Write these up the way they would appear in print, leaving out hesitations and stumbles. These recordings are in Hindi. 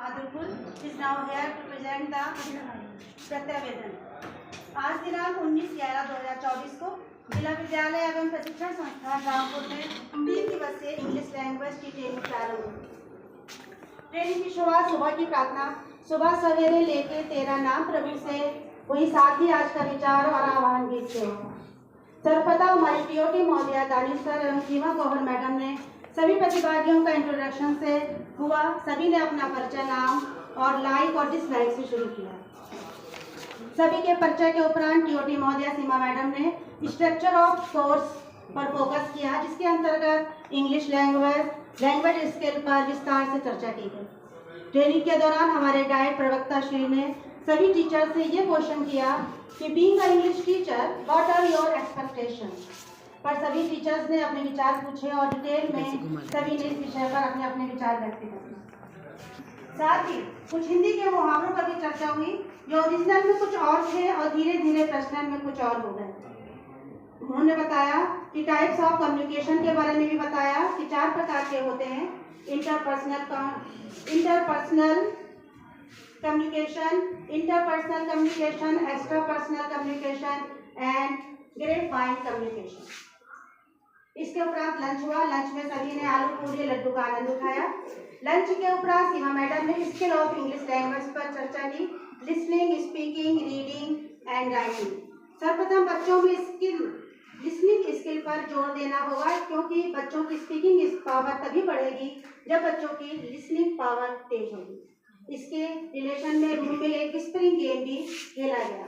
Adulpur is now here to present the प्रत्यावेदन। आज दिनांक 19/11/2024 को जिला विद्यालय एवं प्रशिक्षण संस्थान रामपुर में 3 दिवसीय इंग्लिश लैंग्वेज की ट्रेनिंग प्रारंभ हुई। ट्रेनिंग की शुरुआत सुबह की प्रार्थना, सुबह सवेरे लेके तेरा नाम प्रभु से, वही साथ ही आज का विचार और आह्वान गीत से। सर्वप्रथम हमारी टीओटी महोदया दानिश सर एवं सीमा गौहर मैडम ने सभी प्रतिभागियों का इंट्रोडक्शन से हुआ। सभी ने अपना परिचय नाम और लाइक और डिसलाइक से शुरू किया। सभी के परिचय के उपरांत टीओटी महोदया सीमा मैडम ने स्ट्रक्चर ऑफ कोर्स पर फोकस किया, जिसके अंतर्गत इंग्लिश लैंग्वेज स्किल पर विस्तार से चर्चा की गई। ट्रेनिंग के दौरान हमारे डाइट प्रवक्ता श्री ने सभी टीचर से ये क्वेश्चन किया कि being a English teacher what are your expectation, पर सभी टीचर्स ने अपने विचार पूछे और डिटेल में सभी ने इस विषय पर अपने अपने विचार व्यक्त किए। साथ ही कुछ हिंदी के मुहावरों पर भी चर्चा हुई, जो ओरिजिनल में कुछ और थे और धीरे धीरे पर्सनल में कुछ और हो गए। उन्होंने बताया कि टाइप्स ऑफ कम्युनिकेशन के बारे में भी बताया कि 4 प्रकार के होते हैं: interpersonal communication, extrapersonal communication and grapevine communication. इसके उपरांत लंच हुआ। लंच में सभी ने आलू पूरी लड्डू का आनंद उठाया। लंच के उपरांत सीमा मैडम ने स्किल ऑफ इंग्लिश लैंग्वेज पर चर्चा की, listening, speaking, reading and writing. सर्वप्रथम बच्चों में लिसनिंग स्किल पर जोर देना होगा, क्योंकि बच्चों की स्पीकिंग पावर तभी बढ़ेगी जब बच्चों की लिसनिंग पावर तेज होगी। इसके रिलेशन में रूम में एक स्प्रिंग गेम भी खेला गया।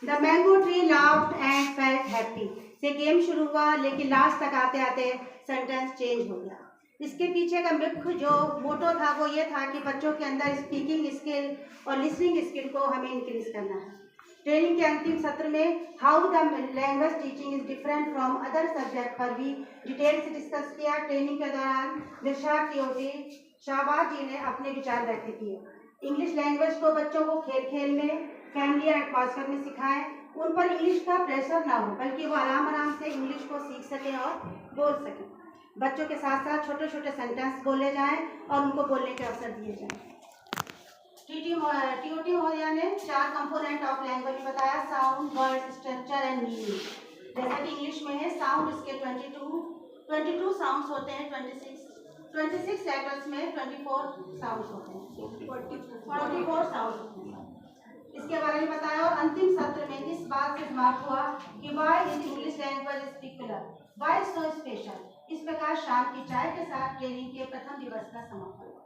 The mango tree laughed and felt happy से गेम शुरू हुआ, लेकिन लास्ट तक आते आते सेंटेंस चेंज हो गया। इसके पीछे का मुख्य जो मोटो था वो ये था कि बच्चों के अंदर स्पीकिंग स्किल और लिसनिंग स्किल को हमें इंक्रीज करना है। ट्रेनिंग के अंतिम सत्र में how the language teaching is different from other subject पर भी डिटेल से डिस्कस किया। ट्रेनिंग के दौरान दिलशाद टीओटी शाहबाज जी ने अपने विचार व्यक्त किए। इंग्लिश लैंग्वेज को बच्चों को खेल खेल में, फैमिली एटमॉस्फेयर में सिखाएं। उन पर इंग्लिश का प्रेशर ना हो, बल्कि वो आराम से इंग्लिश को सीख सकें और बोल सकें। बच्चों के साथ साथ छोटे छोटे सेंटेंस बोले जाएं और उनको बोलने के अवसर दिए जाएं। टीओटी महोदया ने 4 कंपोनेंट ऑफ लैंग्वेज बताया: sound, word, structure and meaning. जैसा कि इंग्लिश में है, साउंड इसके 22 साउंड्स होते हैं, 26 लेटर्स में 24 साउंड्स होते हैं, 44 साउंड्स होते हैं। इसके बारे में बताया। और अंतिम सत्र में इस बात से बात हुआ कि why is English language speaker, why so special. इस प्रकार शाम की चाय के साथ ट्रेनिंग के प्रथम दिवस का समापन हुआ।